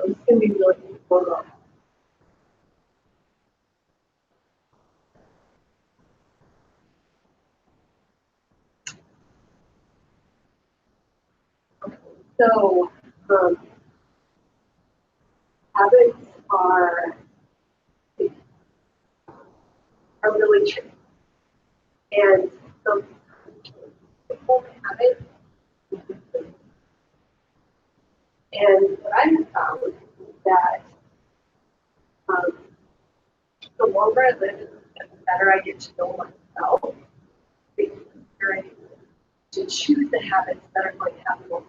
Those can be really important. So, habits are really tricky. And some people habits. And what I have found is that the longer I live, the better I get to know myself, the easier it is to choose the habits that are going to have the most.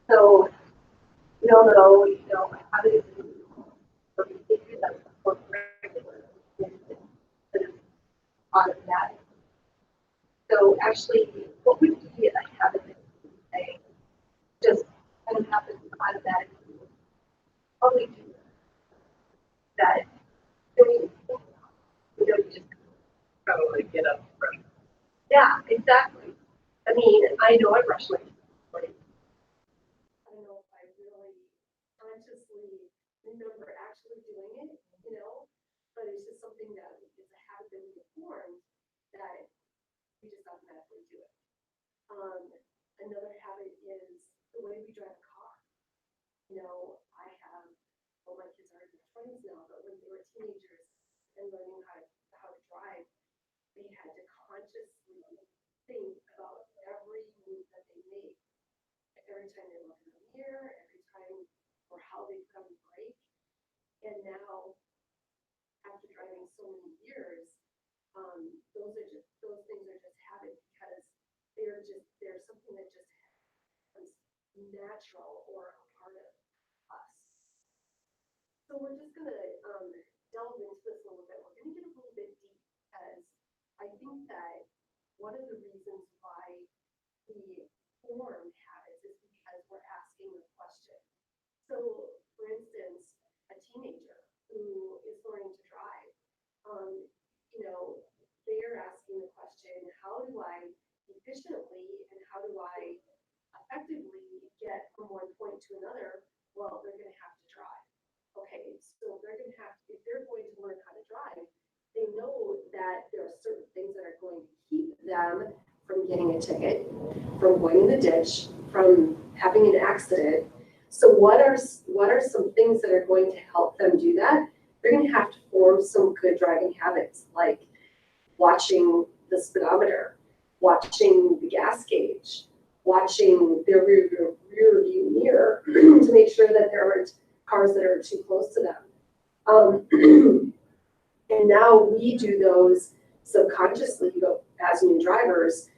So, know, habits are behavior that's regular instead of automatic. So actually, what would be a habit that you would say just kind of happens automatically? Probably do that. You just Probably get up and brush. yeah, exactly. I mean, I know I brush my teeth in the morning. I don't know if I really consciously remember actually doing it, but it's just something that it's a habit that we formed that we just automatically do it. Another habit is the way we drive a car. I have, well, my kids are in their 20s now, but when they were teenagers and learning how to drive, they had to consciously think about every move that they make, every time they look in the mirror, every time or how they put on the brake. And now, after driving so many years, those things are just habit because they're something that just becomes natural or a part of us. So we're just gonna delve into this a little bit. We're gonna get a little bit deep because I think that one of the reasons why we form habits is because we're asking a question. So, for instance, a teenager who is learning to drive, they are asking the question, how do I efficiently and how do I effectively get from one point to another? Well, they're going to have to drive. Okay, so they're going to have to, if they're going to learn how to drive, they know that there are certain things that are going to keep them from getting a ticket, from going in the ditch, from having an accident. So what are some things that are going to help them do that? They're going to have to form some good driving habits, like watching the speedometer, watching the gas gauge, watching their rear view mirror to make sure that there aren't cars that are too close to them. And now we do those subconsciously, as new drivers,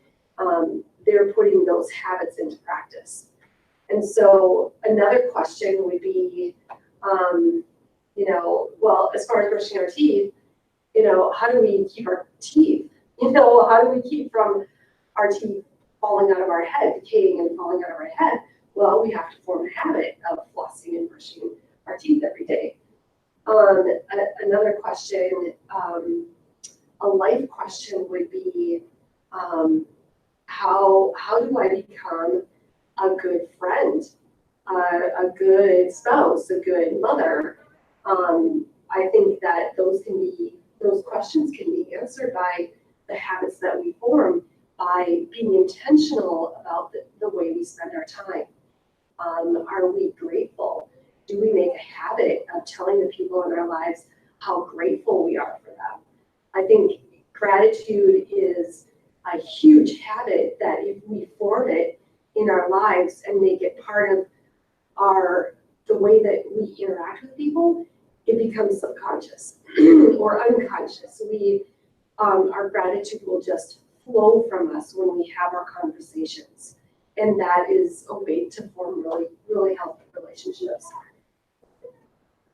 they're putting those habits into practice. And so another question would be, well, as far as brushing our teeth, how do we keep our teeth? How do we keep from our teeth falling out of our head, decaying and falling out of our head? Well, we have to form a habit of flossing and brushing our teeth every day. Another question, a life question would be, how do I become a good friend, a good spouse, a good mother? I think that those questions can be answered by the habits that we form by being intentional about the way we spend our time. Are we grateful? Do we make a habit of telling the people in our lives how grateful we are for them? I think gratitude is a huge habit that if we form it in our lives and make it part of the way that we interact with people, it becomes subconscious or unconscious. Our gratitude will just flow from us when we have our conversations. And that is a way to form really, really healthy relationships.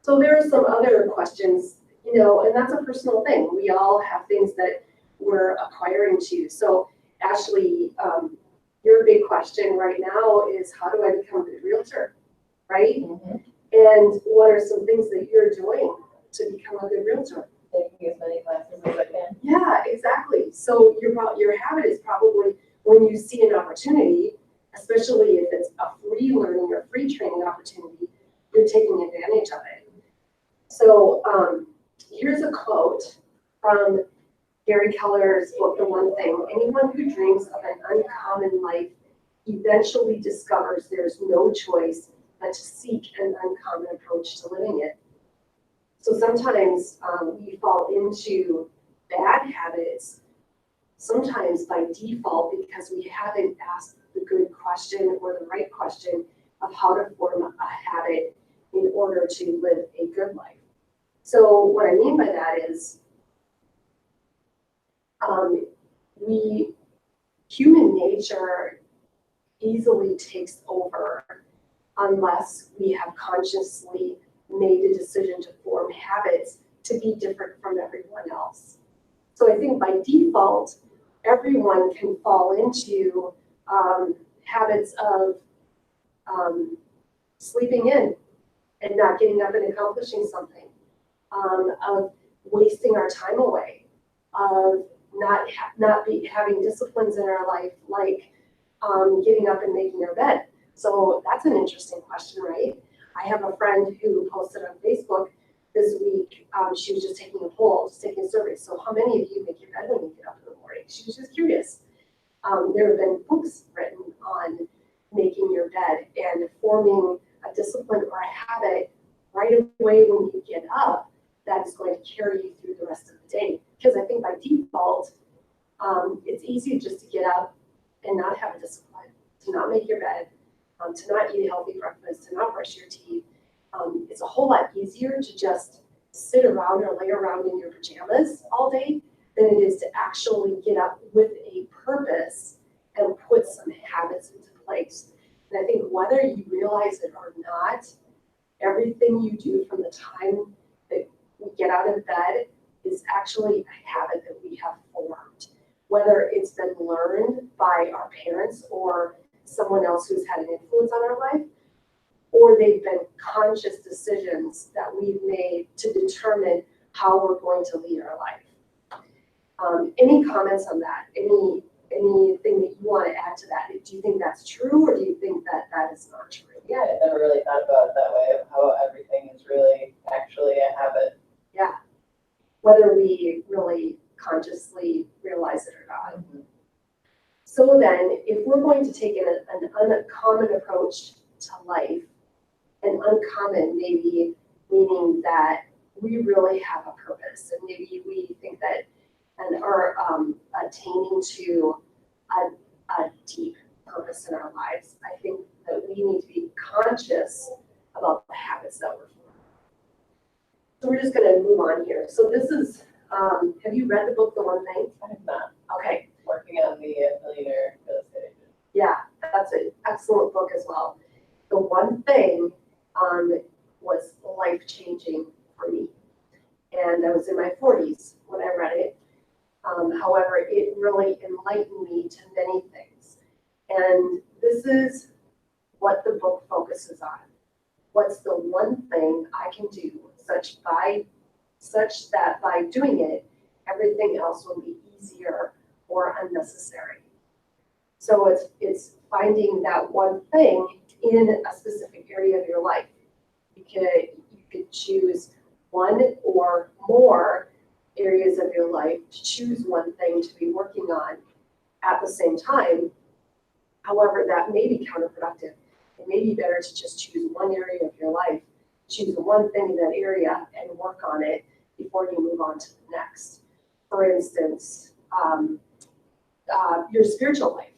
So there are some other questions, and that's a personal thing. We all have things that we're acquiring to. So Ashley, your big question right now is, how do I become a good realtor, right? Mm-hmm. And what are some things that you're doing to become a good realtor? Taking as many classes as I can. Yeah, exactly. So your habit is probably when you see an opportunity, especially if it's a free free learning or free training opportunity, you're taking advantage of it. So here's a quote from Gary Keller's book, The One Thing. Anyone who dreams of an uncommon life eventually discovers there's no choice but to seek an uncommon approach to living it. So sometimes we fall into bad habits, sometimes by default because we haven't asked the good question or the right question of how to form a habit in order to live a good life. So what I mean by that is human nature easily takes over unless we have consciously made a decision to form habits to be different from everyone else. So I think by default, everyone can fall into habits of sleeping in and not getting up and accomplishing something, of wasting our time away, of not having disciplines in our life like getting up and making our bed. So that's an interesting question, right? I have a friend who posted on Facebook this week. She was just taking a poll, just taking a survey. So how many of you make your bed when you get up in the morning? She was just curious. There have been books written on making your bed and forming a discipline or a habit right away when you get up that is going to carry you through the rest of the day. Because I think by default, it's easy just to get up and not have a discipline, to not make your bed, to not eat a healthy breakfast, to not brush your teeth. It's a whole lot easier to just sit around or lay around in your pajamas all day than it is to actually get up with a purpose and put some habits into place. And I think whether you realize it or not, everything you do from the time that we get out of bed is actually a habit that we have formed. Whether it's been learned by our parents or someone else who's had an influence on our life, or they've been conscious decisions that we've made to determine how we're going to lead our life. Any comments on that? Anything that you want to add to that? Do you think that's true, or do you think that that is not true? Yeah, I never really thought about it that way, of how everything is really actually a habit. Yeah, whether we really consciously realize it or not. Mm-hmm. So then, if we're going to take an uncommon approach to life, and uncommon maybe meaning that we really have a purpose, and maybe we think that and are attaining to a deep purpose in our lives, I think that we need to be conscious about the habits that we're forming. So we're just going to move on here. So this is, have you read the book, The One Thing? I have not. Okay. Working on the Millionaire Real Estate Agent. Yeah, that's an excellent book as well. The One Thing was life-changing for me. And I was in my 40s when I read it. However, it really enlightened me to many things. And this is what the book focuses on. What's the one thing I can do such that by doing it, everything else will be easier or unnecessary. So it's finding that one thing in a specific area of your life. You could choose one or more areas of your life to choose one thing to be working on at the same time. However, that may be counterproductive. It may be better to just choose one area of your life, choose one thing in that area and work on it before you move on to the next. For instance, your spiritual life.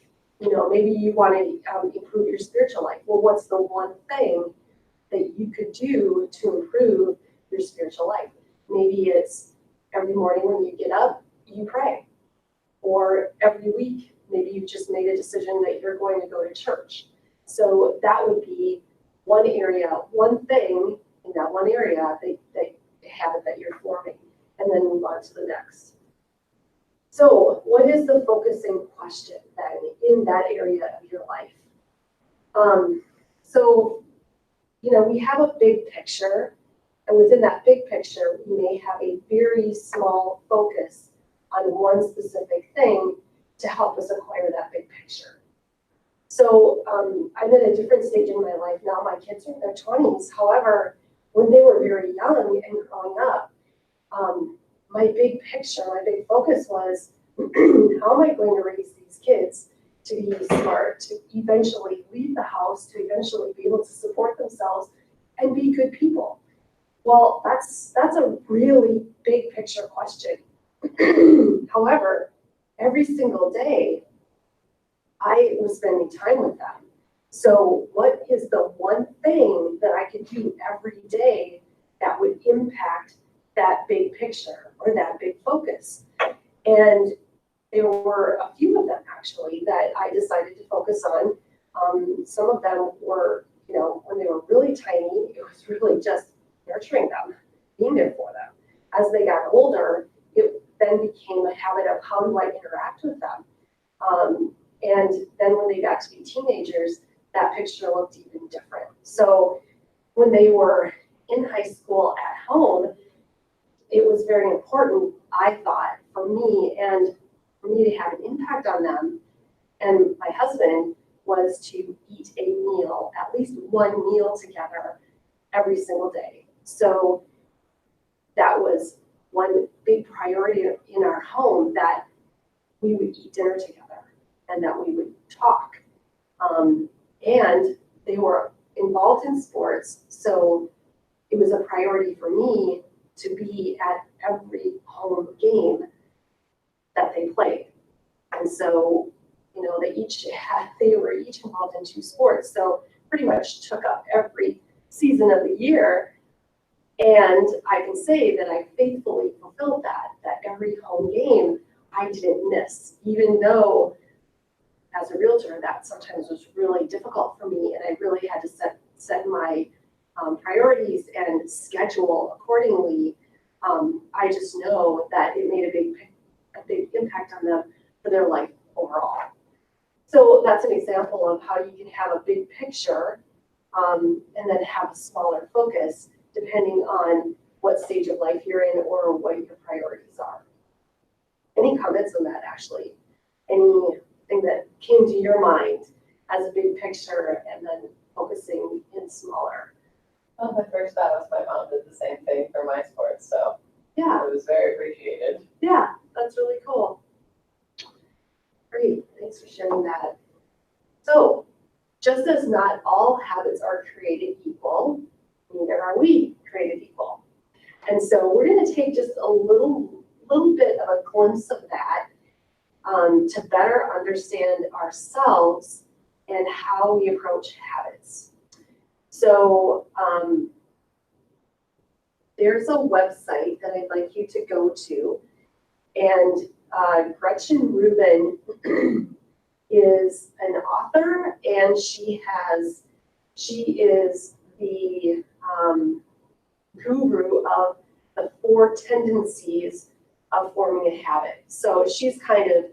Maybe you want to improve your spiritual life. Well, what's the one thing that you could do to improve your spiritual life? Maybe it's every morning when you get up, you pray. Or every week, maybe you've just made a decision that you're going to go to church. So that would be one area, one thing in that one area, that habit that you're forming, and then move on to the next. So what is the focusing question then in that area of your life? So we have a big picture, and within that big picture, we may have a very small focus on one specific thing to help us acquire that big picture. So I'm at a different stage in my life now. My kids are in their 20s. However, when they were very young and growing up, my big picture, my big focus was how am I going to raise these kids to be smart, to eventually leave the house, to eventually be able to support themselves and be good people? Well, that's a really big picture question. However, every single day, I was spending time with them. So what is the one thing that I could do every day that would impact that big picture or that big focus? And there were a few of them actually that I decided to focus on. Some of them were, when they were really tiny, it was really just nurturing them, being there for them. As they got older, it then became a habit of how do I interact with them? And then when they got to be teenagers, that picture looked even different. So when they were in high school at home, it was very important, I thought, for me and for me to have an impact on them and my husband was to eat a meal, at least one meal together every single day. So that was one big priority in our home, that we would eat dinner together and that we would talk. And they were involved in sports, so it was a priority for me to be at every home game that they played. And so, they were each involved in two sports, so pretty much took up every season of the year. And I can say that I faithfully fulfilled that every home game I didn't miss, even though as a realtor, that sometimes was really difficult for me, and I really had to set my priorities and schedule accordingly. I just know that it made a big impact on them for their life overall. So that's an example of how you can have a big picture and then have a smaller focus depending on what stage of life you're in or what your priorities are. Any comments on that, actually? Anything that came to your mind as a big picture and then focusing in smaller? Well, my first thought was my mom did the same thing for my sports, so Yeah, it was very appreciated. yeah, that's really cool. Great, thanks for sharing that. So, just as not all habits are created equal, neither are we created equal. And so we're going to take just a little bit of a glimpse of that to better understand ourselves and how we approach habits. So there's a website that I'd like you to go to, and Gretchen Rubin is an author, and she is the guru of the 4 tendencies of forming a habit. So she's kind of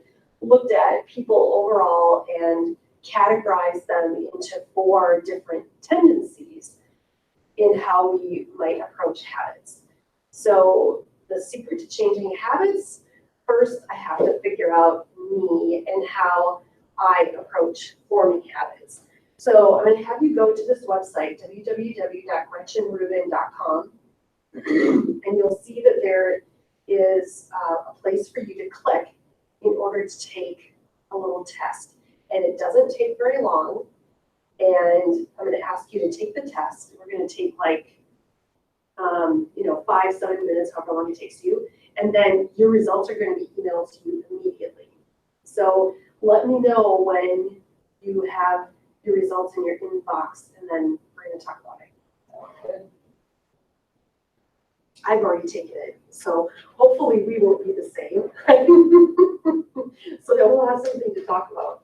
looked at people overall and categorized them into 4 different tendencies in how we might approach habits. So the secret to changing habits, first I have to figure out me and how I approach forming habits. So I'm going to have you go to this website, www.gretchenrubin.com, and you'll see that there is a place for you to click in order to take a little test. And it doesn't take very long. And I'm going to ask you to take the test. We're going to take 5-7 minutes, however long it takes you. And then your results are going to be emailed to you immediately. So let me know when you have your results in your inbox, and then we're going to talk about it. Good. I've already taken it, so hopefully we won't be the same. So that we'll have something to talk about.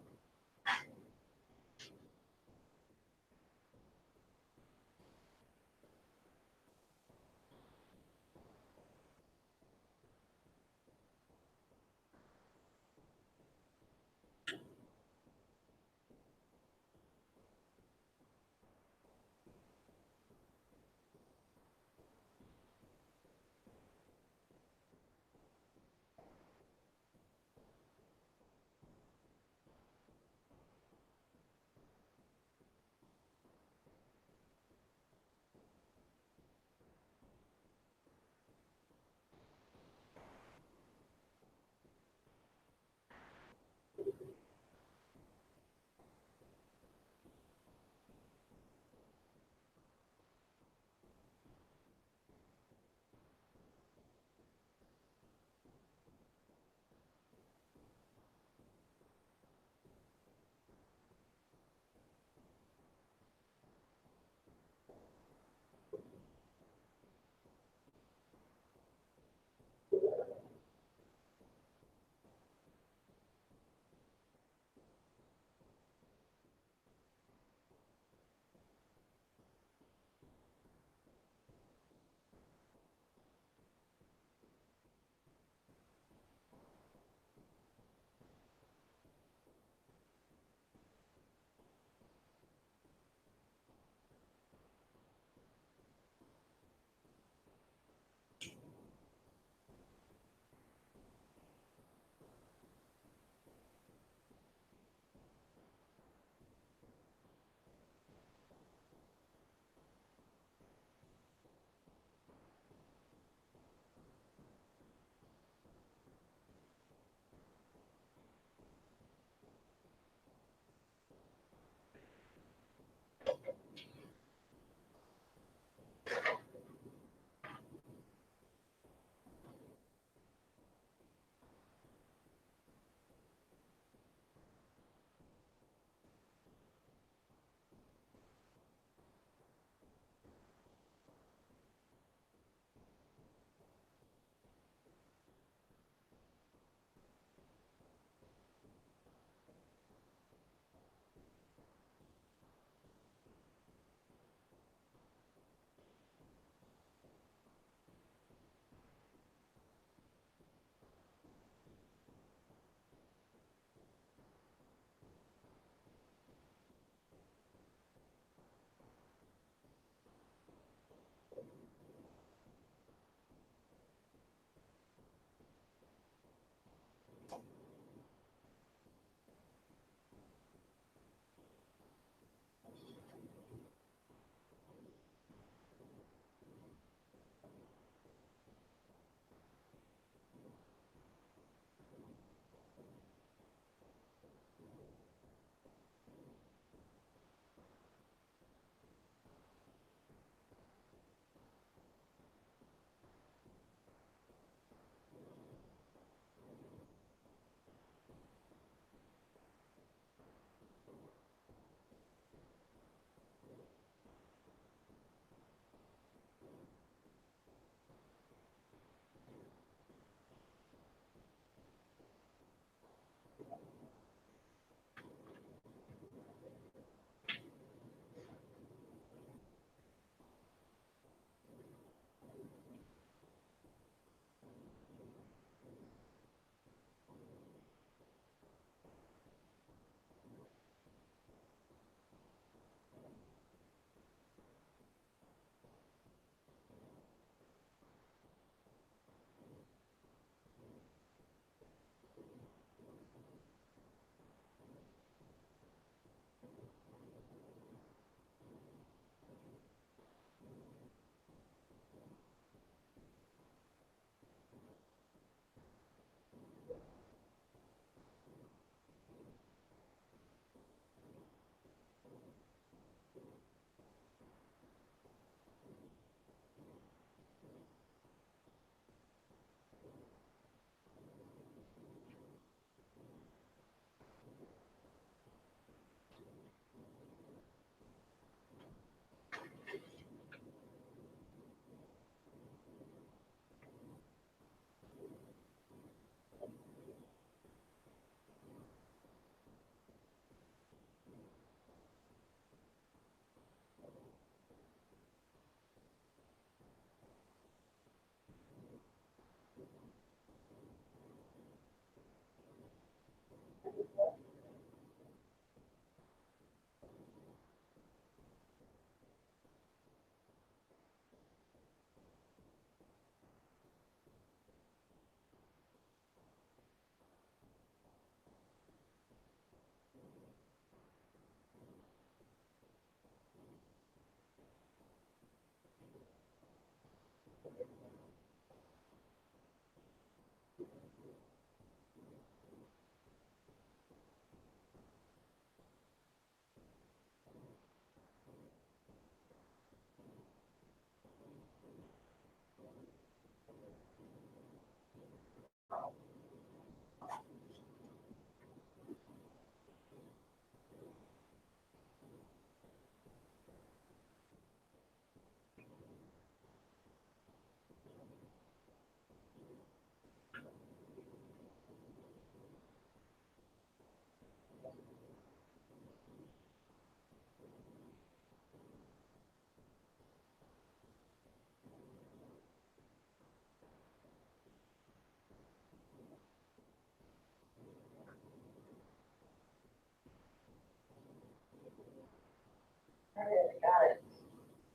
All right, I got it.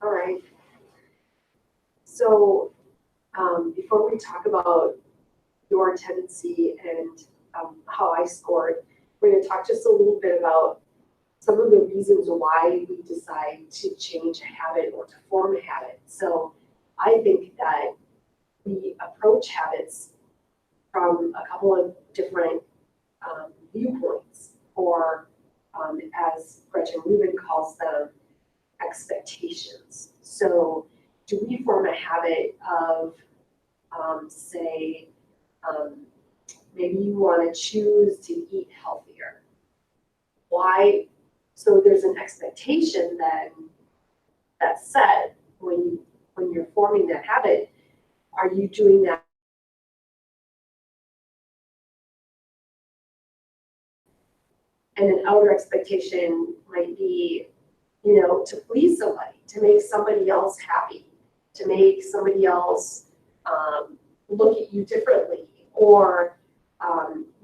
All right. So before we talk about your tendency and how I scored, we're going to talk just a little bit about some of the reasons why we decide to change a habit or to form a habit. So I think that we approach habits from a couple of different viewpoints, or as Gretchen Rubin calls them, expectations. So do we form a habit of, say, maybe you want to choose to eat healthier? Why? So there's an expectation then that's set when you're forming that habit. Are you doing that? And an outer expectation might be, to please somebody, to make somebody else happy, to make somebody else look at you differently, or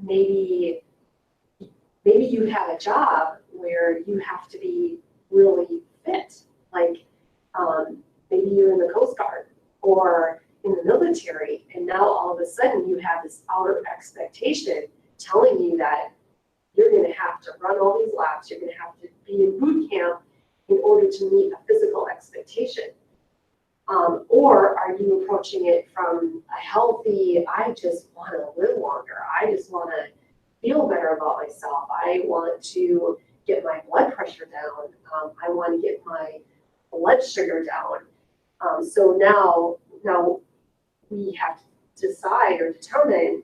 maybe you have a job where you have to be really fit, like maybe you're in the Coast Guard or in the military, and now all of a sudden you have this outer expectation telling you that you're going to have to run all these laps, you're going to have to be in boot camp in order to meet a physical expectation. Or are you approaching it from a healthy, I just want to live longer, I just want to feel better about myself, I want to get my blood pressure down, I want to get my blood sugar down. So now we have to decide or determine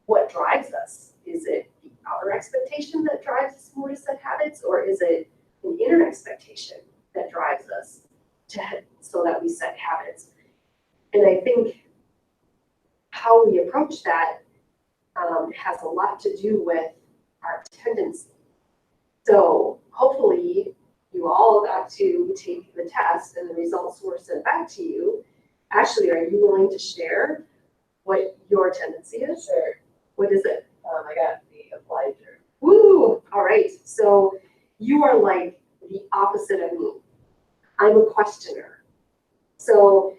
what drives us. Is it the outer expectation that drives us more to set habits, or is it an inner expectation that drives us so that we set habits? And I think how we approach that has a lot to do with our tendency. So hopefully you all got to take the test and the results were sent back to you. Ashley, are you willing to share what your tendency is? Sure. What is it? I got the obliger. Woo! All right. So you are like the opposite of me. I'm a questioner. So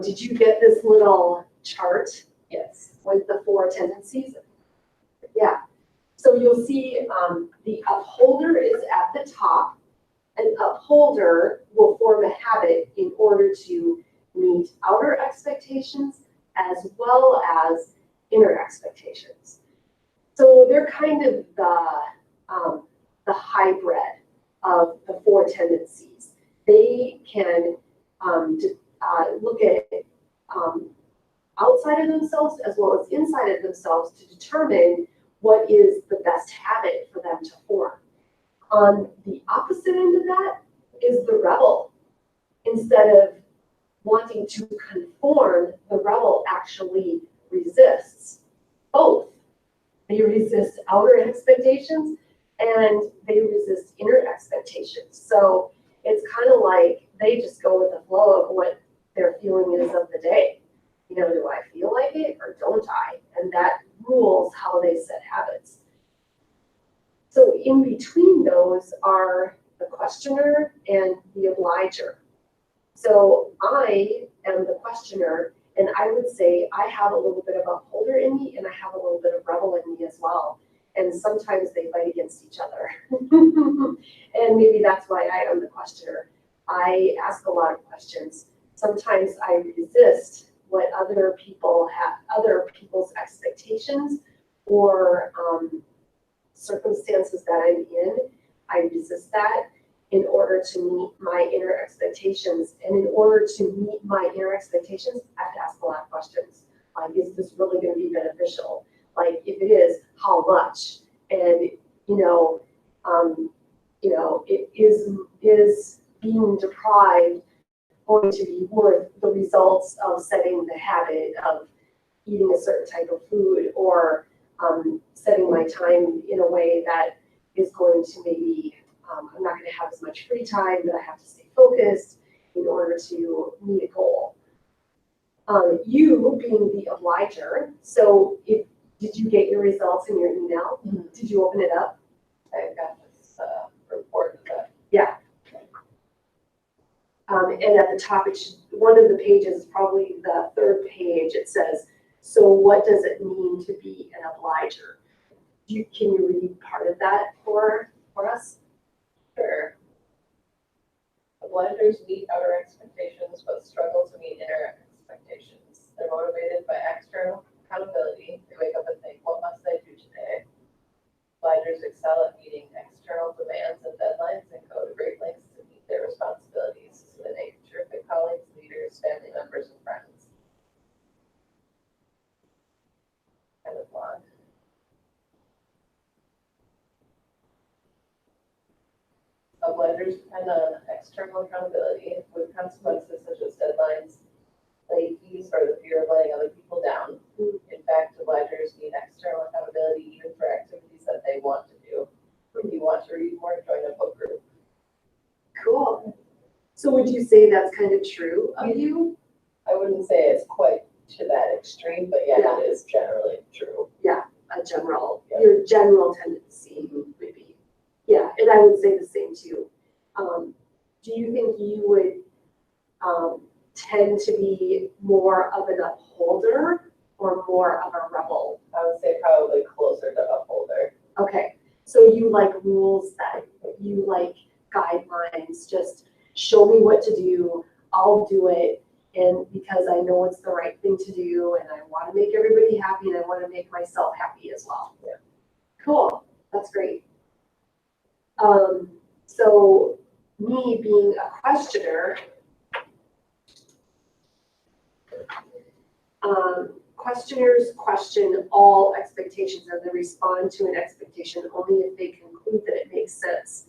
did you get this little chart Yes. with the 4 tendencies? Yeah. So you'll see the upholder is at the top. An upholder will form a habit in order to meet outer expectations as well as inner expectations. So they're kind of the hybrid of the 4 tendencies. They can look at outside of themselves as well as inside of themselves to determine what is the best habit for them to form. On the opposite end of that is the rebel. Instead of wanting to conform, the rebel actually resists both. They resist outer expectations and they resist inner expectations. So it's kind of like they just go with the flow of what their feeling is of the day. Do I feel like it or don't I? And that rules how they set habits. So in between those are the questioner and the obliger. So I am the questioner, and I would say I have a little bit of upholder in me and I have a little bit of rebel in me as well. And sometimes they fight against each other. And maybe that's why I am the questioner. I ask a lot of questions. Sometimes I resist what other people have, other people's expectations or circumstances that I'm in. I resist that in order to meet my inner expectations. And in order to meet my inner expectations, I have to ask a lot of questions. Like, is this really going to be beneficial? Like, if it is, how much? And, is being deprived going to be worth the results of setting the habit of eating a certain type of food, or setting my time in a way that is going to maybe, I'm not going to have as much free time, but I have to stay focused in order to meet a goal. You being the obliger, so did you get your results in your email? Mm-hmm. Did you open it up? I got this report of that. Yeah. And at the top, it should, one of the pages, probably the third page, it says, so what does it mean to be an obliger? Can you read part of that for us? Sure. Obligers meet outer expectations but struggle to meet inner expectations. They're motivated by external accountability. They wake up and think, what must I do today? Obligers excel at meeting external demands and deadlines and go to great lengths to meet their responsibilities. So they make terrific colleagues, leaders, family members, and friends. Kind of long. Obligers depend on external accountability with consequences such as deadlines, late fees, or the fear of letting other people down. In fact, obligers need external accountability even for activities that they want to do. If you want to read more, join a book group. Cool. So would you say that's kind of true of you? I wouldn't say it's quite to that extreme, but yeah. It is generally true. Yeah, your general tendency would be. Yeah, and I would say the same too. Do you think you would tend to be more of an upholder or more of a rebel? I would say probably closer to upholder. Okay, so you like rules set, you like guidelines, just show me what to do, I'll do it, and because I know it's the right thing to do, and I want to make everybody happy, and I want to make myself happy as well. Yeah. Cool, that's great. So me being a questioner, questioners question all expectations and they respond to an expectation only if they conclude that it makes sense.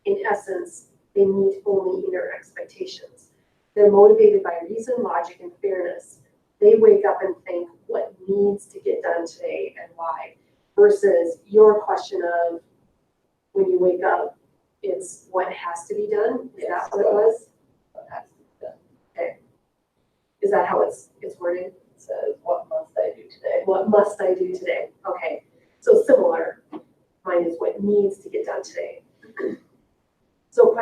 In essence, they meet only inner expectations. They're motivated by reason, logic, and fairness. They wake up and think what needs to get done today and why, versus your question of when you wake up, it's what has to be done. Is that what it was? What has to be done. Okay. Is that how it's worded? It says, what must I do today? What must I do today? Okay. So similar. Mine is what needs to get done today. So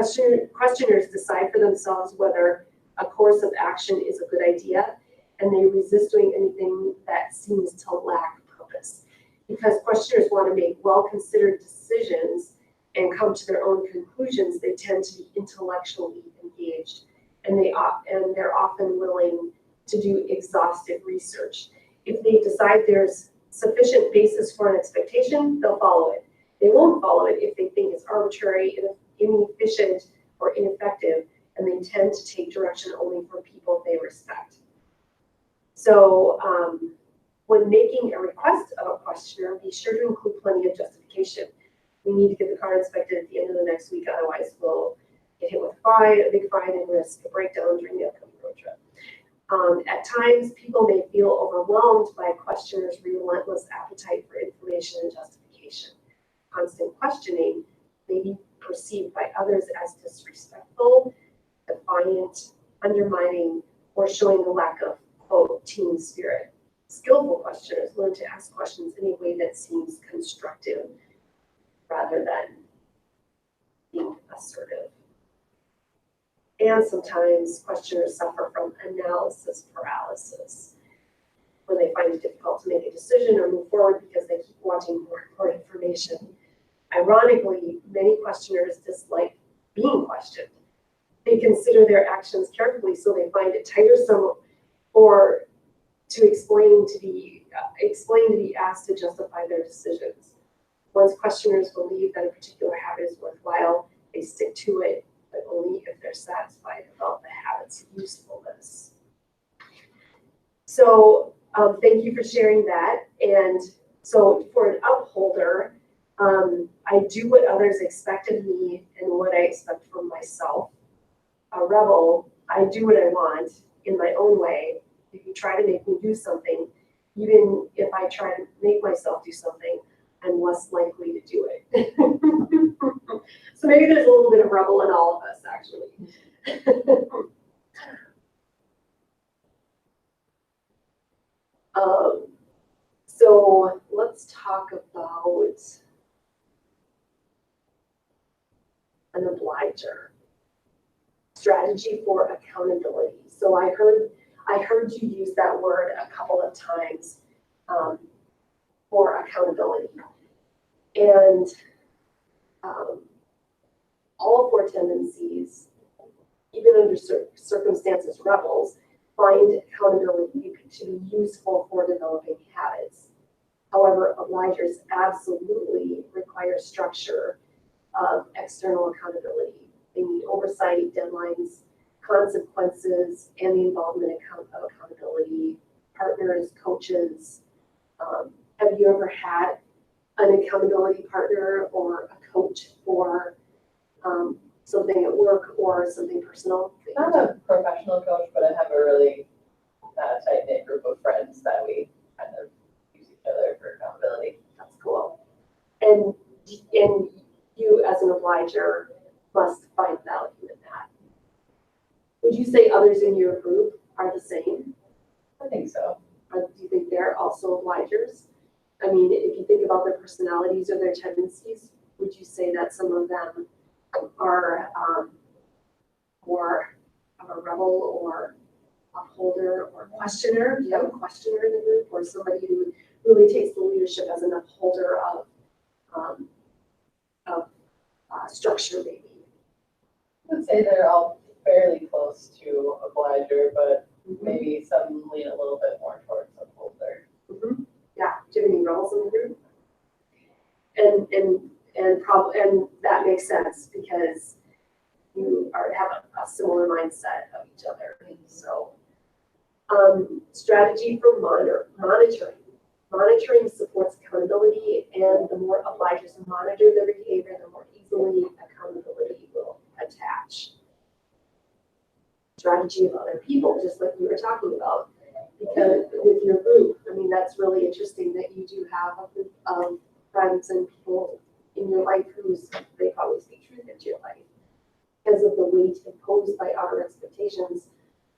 questioners decide for themselves whether a course of action is a good idea, and they resist doing anything that seems to lack purpose. Because questioners want to make well-considered decisions and come to their own conclusions, they tend to be intellectually engaged, and they're often willing to do exhaustive research. If they decide there's sufficient basis for an expectation, they'll follow it. They won't follow it if they think it's arbitrary, inefficient, or ineffective, and they tend to take direction only from people they respect. So when making a request of a questioner, be sure to include plenty of justification. We need to get the car inspected at the end of the next week, otherwise we'll get hit with a big fine and risk a breakdown during the upcoming road trip. At times, people may feel overwhelmed by questioners' relentless appetite for information and justification. Constant questioning may be perceived by others as disrespectful, defiant, undermining, or showing a lack of, quote, team spirit. Skillful questioners learn to ask questions in a way that seems constructive rather than being assertive. And sometimes questioners suffer from analysis paralysis when they find it difficult to make a decision or move forward because they keep wanting more and more information. Ironically, many questioners dislike being questioned. They consider their actions carefully, so they find it tiresome or to explain to be asked to justify their decisions. Once questioners believe that a particular habit is worthwhile, they stick to it, but only if they're satisfied about the habit's usefulness. So thank you for sharing that. And so for an upholder, I do what others expect of me and what I expect from myself. A rebel, I do what I want in my own way. If you try to make me do something, even if I try to make myself do something, I'm less likely to do it. So maybe there's a little bit of rebel in all of us, actually. So let's talk about an obliger. strategy for accountability. So I heard you use that word a couple of times for accountability. And all four tendencies, even under circumstances, rebels, find accountability to be useful for developing habits. However, obligers absolutely require structure of external accountability. They need oversight, deadlines, consequences, and the involvement of accountability partners, coaches. Have you ever had an accountability partner or a coach for something at work or something personal? Not a professional coach, but I have a really tight-knit group of friends that we kind of use each other for accountability. That's cool. And you as an obliger must find value in that. Would you say others in your group are the same? I think so. Do you think they're also obligers? I mean, if you think about their personalities or their tendencies, would you say that some of them are more of a rebel or upholder or questioner? Do you have a questioner in the group, or somebody who really takes the leadership as an upholder of structure, maybe? I would say they're all fairly close to obliger, but maybe some lean a little bit more towards upholder. Mm-hmm. Yeah. Do you have any rebels in the group? And that makes sense because you have a similar mindset of each other. So, strategy for monitoring. Monitoring supports accountability, and the more obligers monitor their behavior, the more easily accountability will attach. Strategy of other people, just like we were talking about, because with your group, I mean, that's really interesting that you do have a group of friends and people in your life they probably speak truth into your life. Because of the weight imposed by our expectations,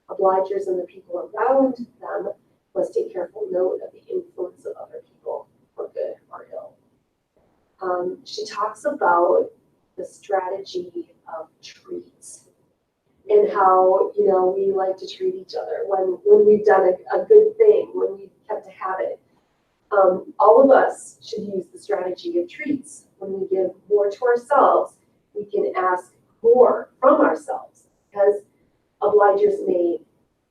obligers and the people around them must take careful note of the influence of other people, for good or ill. She talks about the strategy of treats and how, we like to treat each other when we've done a good thing, when we've kept a habit. All of us should use the strategy of treats. When we give more to ourselves, we can ask more from ourselves, because obligers may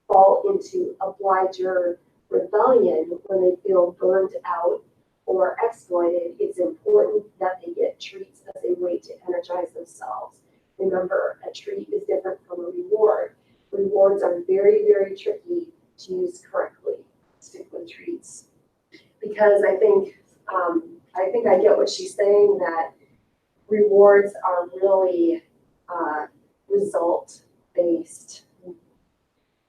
fall into obliger rebellion when they feel burned out or exploited. It's important that they get treats as a way to energize themselves. Remember, a treat is different from a reward. Rewards are very, very tricky to use correctly. Stick with treats. Because I think I get what she's saying, that rewards are really result based.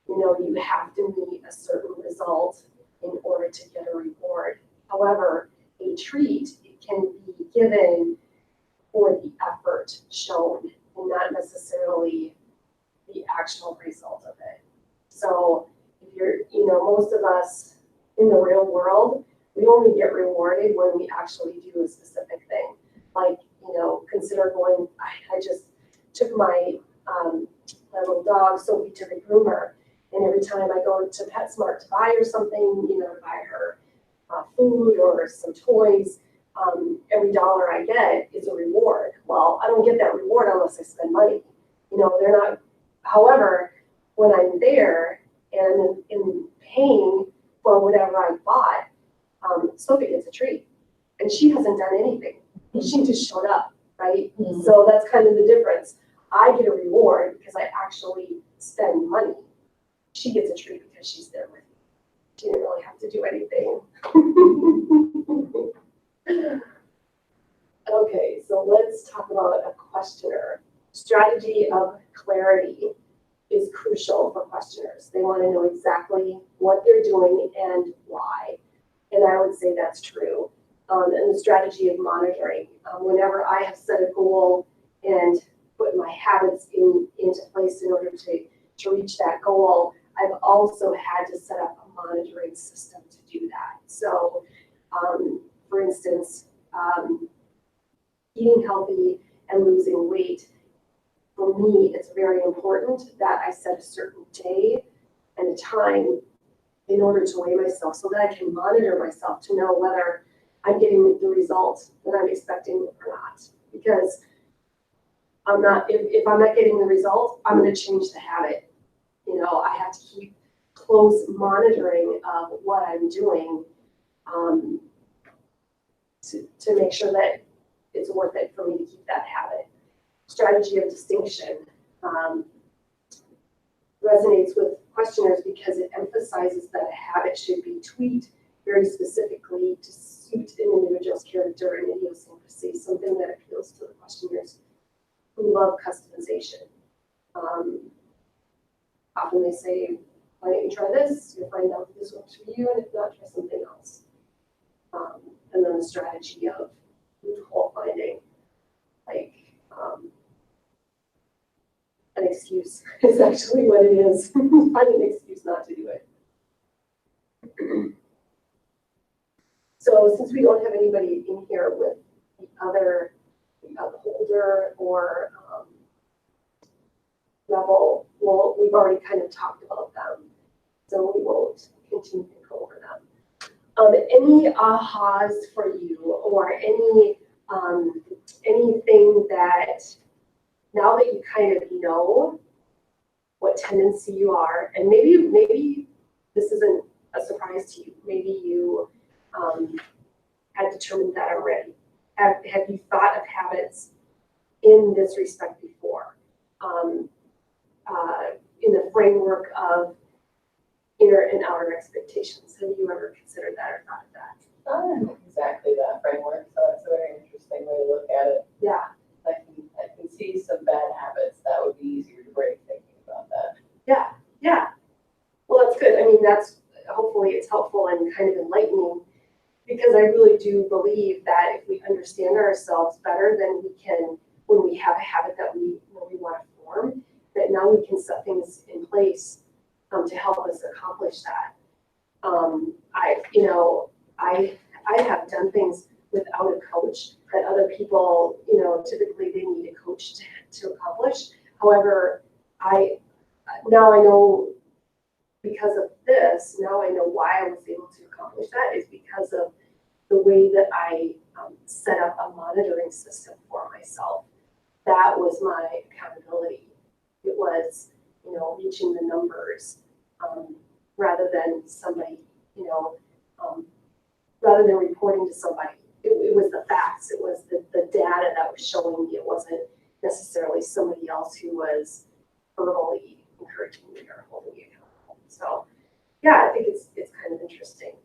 You have to meet a certain result in order to get a reward. However, a treat, it can be given for the effort shown and not necessarily the actual result of it. So if most of us in the real world, we only get rewarded when we actually do a specific thing. Like, consider going, I just took my little dog, Sophie, to the groomer. And every time I go to PetSmart to buy her something, to buy her food or some toys, every dollar I get is a reward. Well, I don't get that reward unless I spend money. They're not. However, when I'm there and in paying for whatever I bought, Sophie gets a treat, and she hasn't done anything. She just showed up, right? Mm-hmm. So that's kind of the difference. I get a reward because I actually spend money. She gets a treat because she's there with me. She didn't really have to do anything. Okay, so let's talk about a questioner. Strategy of clarity is crucial for questioners. They want to know exactly what they're doing and why. And I would say that's true. And the strategy of monitoring. Whenever I have set a goal and put my habits into place in order to reach that goal, I've also had to set up a monitoring system to do that. So, for instance, eating healthy and losing weight for me, it's very important that I set a certain day and a time in order to weigh myself so that I can monitor myself to know whether I'm getting the result that I'm expecting or not. Because if I'm not getting the result, I'm going to change the habit. I have to keep close monitoring of what I'm doing to make sure that it's worth it for me to keep that habit. Strategy of distinction resonates with questioners because it emphasizes that a habit should be tweaked very specifically to suit an individual's character and idiosyncrasy, something that appeals to the questioners who love customization. Often they say, why don't you try this? You'll find out if this works for you, and if not, try something else. And then the strategy of loophole finding, like an excuse is actually what it is. Find an excuse not to do it. So since we don't have anybody in here with the other upholder or level, well, we've already kind of talked about them, so we won't continue to go over them. Any ahas for you, or anything that now that you kind of know what tendency you are, and maybe this isn't a surprise to you. Maybe you had determined that already. Have you thought of habits in this respect before? In the framework of inner and outer expectations. Have you ever considered that or thought of that? Not exactly that framework, so it's a very interesting way to look at it. Yeah. I can see some bad habits that would be easier to break thinking about that. Yeah. Well, that's good. I mean, hopefully it's helpful and kind of enlightening, because I really do believe that if we understand ourselves better, then we can, when we have a habit that we want to form, that now we can set things in place to help us accomplish that. I have done things without a coach that other people, typically they need a coach to accomplish. However, now I know, because of this, now I know why I was able to accomplish that is because of the way that I set up a monitoring system for myself. That was my accountability. It was, reaching the numbers rather than somebody, rather than reporting to somebody. It was the facts. It was the data that was showing me. It wasn't necessarily somebody else who was verbally encouraging me or holding me accountable. So, yeah, I think it's kind of interesting.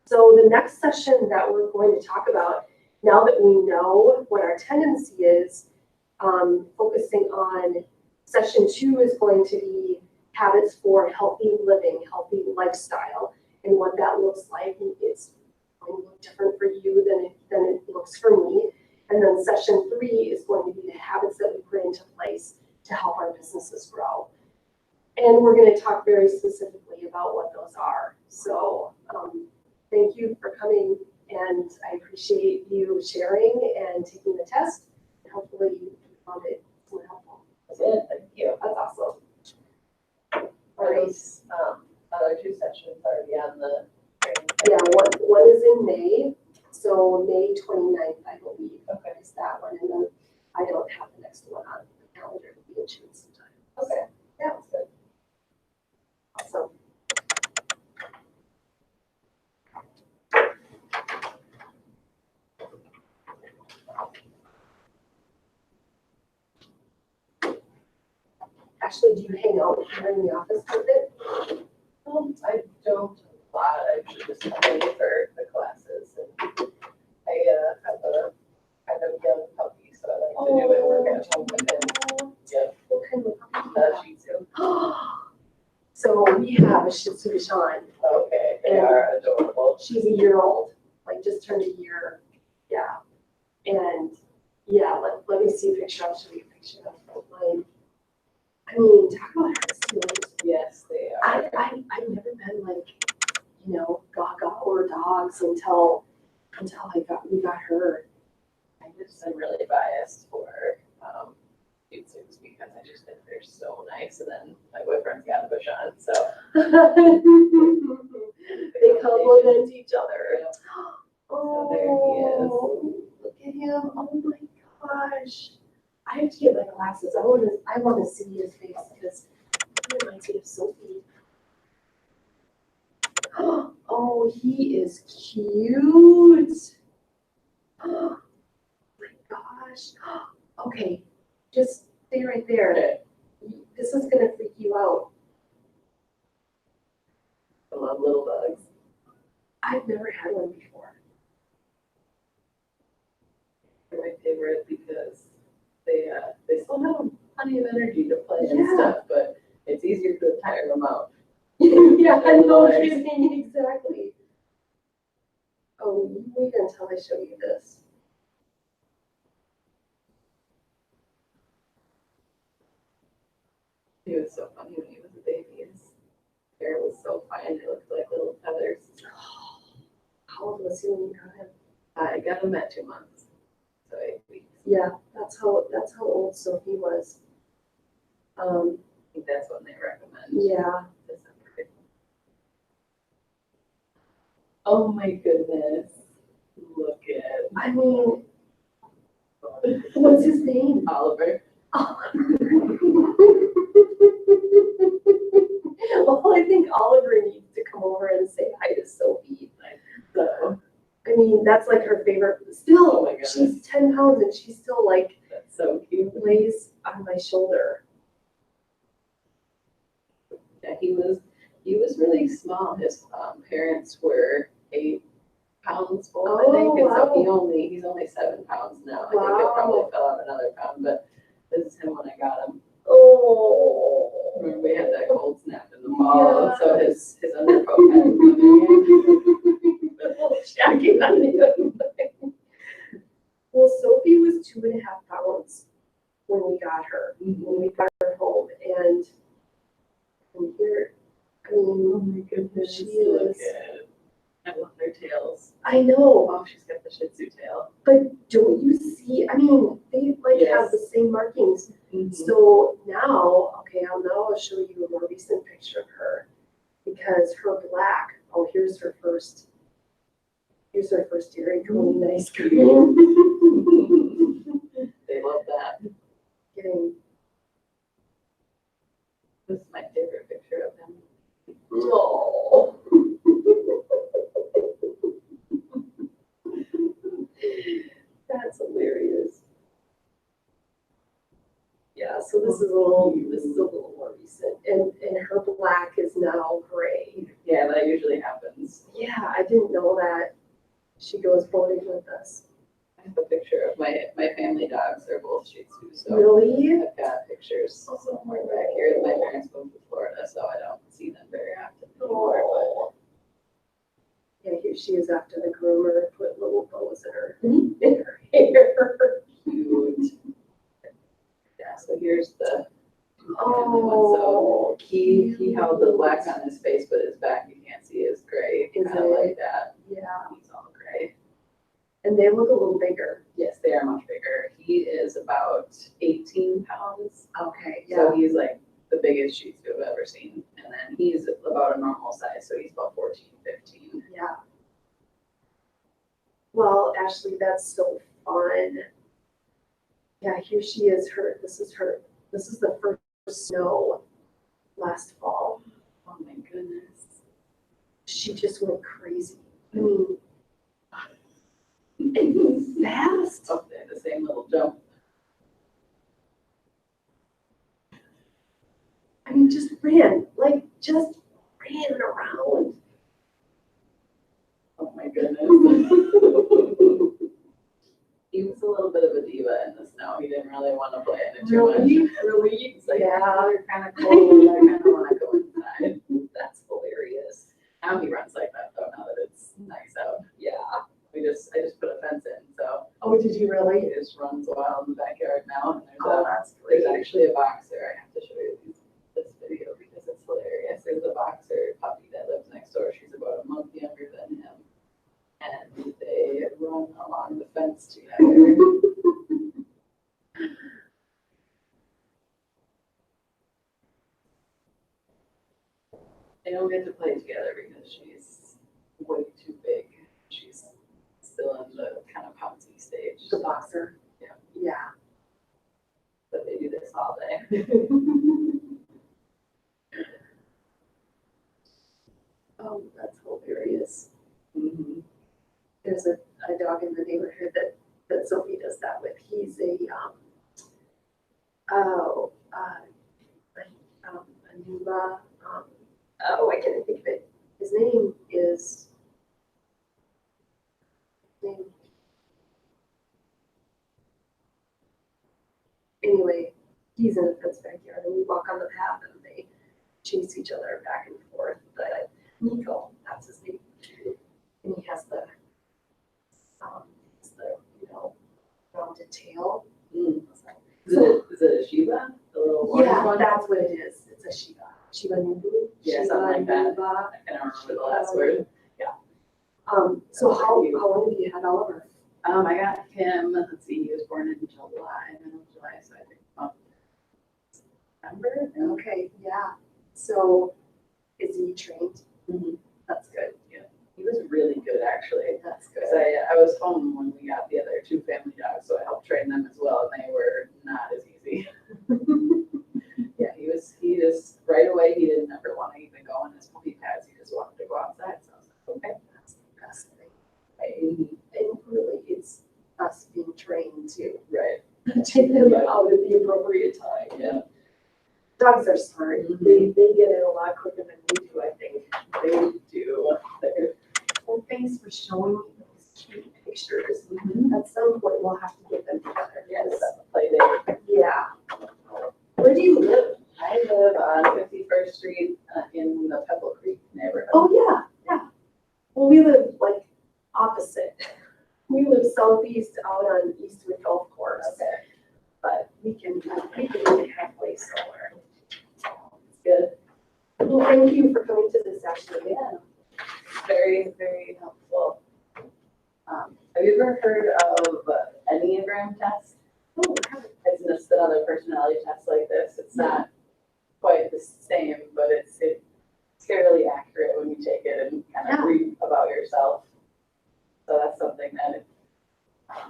So the next session that we're going to talk about, now that we know what our tendency is, focusing on session 2 is going to be habits for healthy living, healthy lifestyle, and what that looks like. It's going to look different for you than it looks for me. And then session 3 is going to be the habits that we put into place to help our businesses grow. And we're going to talk very specifically about what those are. So thank you for coming, and I appreciate you sharing and taking the test. Hopefully you found it helpful. That's it. Thank you. That's awesome. Are those other 2 sessions already on the training? Yeah, one is in May, so May 29th, I believe. Okay. Is that one, and then I don't have the next one on the calendar. It'll be in June sometime. Okay. Yeah, that's good. Awesome. Actually, do you hang out here in the office with it? I don't a lot. I should just come in for the classes. And I have a kind of young puppy, so I like to do my work at home with him. Yeah. What kind of puppy? Shih Tzu. So we have a Shih Tzu Sean. Okay, they are adorable. She's a year old, like just turned a year. Yeah. And yeah, let me see a picture. I'll show you a picture of mine. I mean, talk about her skills. Yes, they are. I've never been like, gaga over dogs until we got her. I'm really biased for suits because I just think they're so nice. And then my boyfriend's got a Bashan, so They complement each other. Yep. Oh, there he is. look at him. Oh my gosh. I have to get my glasses. I want to see his face because it reminds me of Sophie. Oh, he is cute. Oh my gosh. Okay, just stay right there. Okay. This is gonna freak you out. I love little bugs. I've never had one before. They're my favorite because they still have plenty of energy to play and Yeah. stuff, but it's easier to tire them out. Yeah, I know what you're saying, exactly. Oh, wait until I show you this. He was so funny when he was a baby. His hair was so fine, it looked like little feathers. How old was he when you got him? I got him at 2 months, so 8 weeks. Yeah, that's how old Sophie was. I think that's when they recommend. Yeah. December. Oh my goodness. Look at. I mean, what's his name? Oliver. Well, I think Oliver needs to come over and say hi to Sophie. So, I mean, that's like her favorite. Still, Oh my goodness. she's 10 pounds and she's still like that's so cute. lays on my shoulder. Yeah, he was really small. His parents were 8 pounds both, I think, and so he's only 7 pounds now. I think it probably fell out another pound, but this is him when I got him. Oh. Remember we had that cold snap in the fall, and so his undercoat had come Shaggy on the other. Well, Sophie was 2.5 pounds when we got her, when we got her home, and here, I mean, Oh my goodness, she look is. at I love their tails. I know, Oh, she's got the Shih Tzu tail. but don't you see? I mean, they like Yes. have the same markings. Mm-hmm. So now, okay, I'll show you a more recent picture of her because her black. Oh, here's her first Dairy Queen ice cream. They love that. Getting. This is my favorite picture of him. Oh. That's hilarious. Yeah, so this is a little more recent, and her black is now gray. Yeah, that usually happens. Yeah, I didn't know that. She goes boating with us. I have a picture of my family dogs. They're both Shih Tzu, so Really? I've got pictures somewhere back here. My parents moved to Florida, so I don't see them very often anymore. Oh. Yeah, here she is after the groomer put little bows in her hair. Cute. Yeah, so here's the Oh, he held the black on his face, but his back you can't see is gray. Is Kind of it? like that. yeah. He's all gray. And they look a little bigger. Yes, they are much bigger. He is about 18 pounds. Okay, So he's like the biggest Shih Tzu I've ever seen. And then he's about a normal size, so he's about 14, 15. Yeah. Well, Ashley, that's so fun. Yeah, here she is. This is the first snow last fall. Oh my goodness. She just went crazy. I mean, and fast. Oh, they had the same little jump. I mean, just ran around. Oh my goodness. He was a little bit of a diva in the snow. He didn't really want to play in it too much. Really? He's like, Yeah. they're kind of cold. I kind of want to go inside. That's hilarious. Now he runs like that though, now that it's nice out. Yeah. I just put a fence in, so Oh, did you really? he just runs wild in the backyard now. And That's great. there's actually a boxer. I have to show you this video because it's hilarious. There's a boxer puppy that lives next door. She's about a month younger than him. And they run along the fence together. They don't get to play together because she's way too big. She's still in the kind of bouncy stage. The boxer. Yeah. Yeah. But they do this all day. Oh, that's hilarious. Mm-hmm. There's a dog in the neighborhood that Sophie does that with. He's a Nuba. I can't think of it. His name is. Anyway, he's in a fenced backyard, and we walk on the path, and they chase each other back and forth. But Nico, that's his name, and he has the rounded tail. Mm. So, Is it a Shiba? The little orange yeah, one? that's what it is. It's a Shiba. Shiba Nubu. Yeah, something like that. I can't remember the last word. So how long have you had Oliver? I got him, let's see, he was born in July, middle of July, so I think September. Okay, yeah. So is he trained? Mm-hmm. That's good. Yeah, he was really good actually. That's good. Because I was home when we got the other two family dogs, so I helped train them as well, and they were not as easy. Yeah, he just, right away, he didn't ever want to even go on his puppy pads, he just wanted to go outside, so I was like, okay. That's the best thing. Right? And really, it's us being trained to Right. take them out at the appropriate time. Yeah. Dogs are smart. Mhm. They get it a lot quicker than we do, I think. They do. Well, thanks for showing me those cute pictures. Mhm. At some point, we'll have to get them together. Yes, that's a play date. Yeah. Where do you live? I live on 51st Street in the Pebble Creek neighborhood. Oh, yeah, yeah. Well, we live like opposite. We live southeast out on Eastwood Golf Course. Okay. But we can meet halfway somewhere. It's good. Well, thank you for coming to this session. Yeah. Very, very helpful. Have you ever heard of Enneagram test? Oh, It's just another personality test like this. It's not quite the same, but it's fairly accurate when you take it and kind of read about yourself. So that's something that.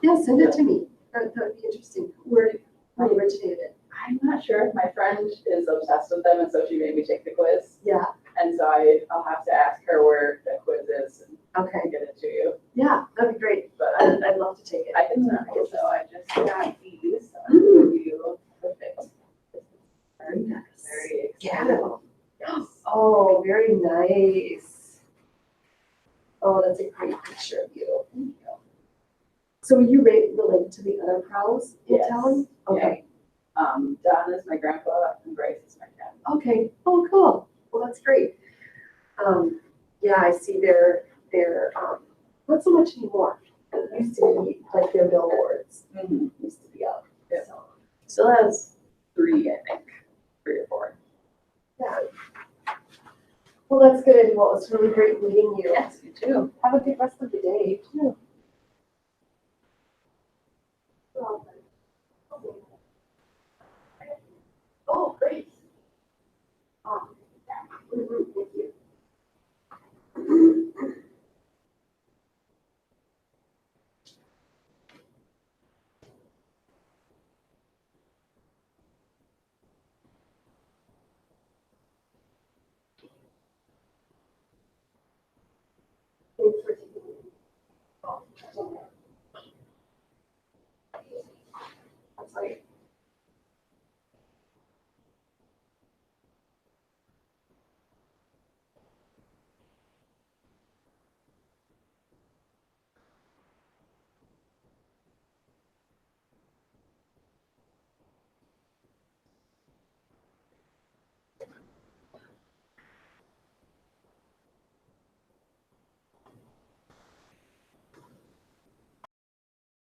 yeah, send it to me. That would be interesting. Where originated it? I'm not sure. My friend is obsessed with them, and so she made me take the quiz. Yeah. And so I'll have to ask her where the quiz is and Okay. get it to you. Yeah, that'd be great. But I'd love to take it. I can send it, so I just got these. So I'll give you perfect. Very nice. Very Yeah. exciting. Oh, very nice. Oh, that's a great picture of you. So were you related to the other prowls in Yes. town? Okay. Don is my grandpa and Bryce is my dad. Okay. Oh, cool. Well, that's great. Yeah, I see they're not so much anymore. It used to be like their billboards used to be up. Yeah. So, Still has 3, I think, 3 or 4. yeah. Well, that's good. Well, it's really great meeting you. Yes, you too. Have a good rest of the day too.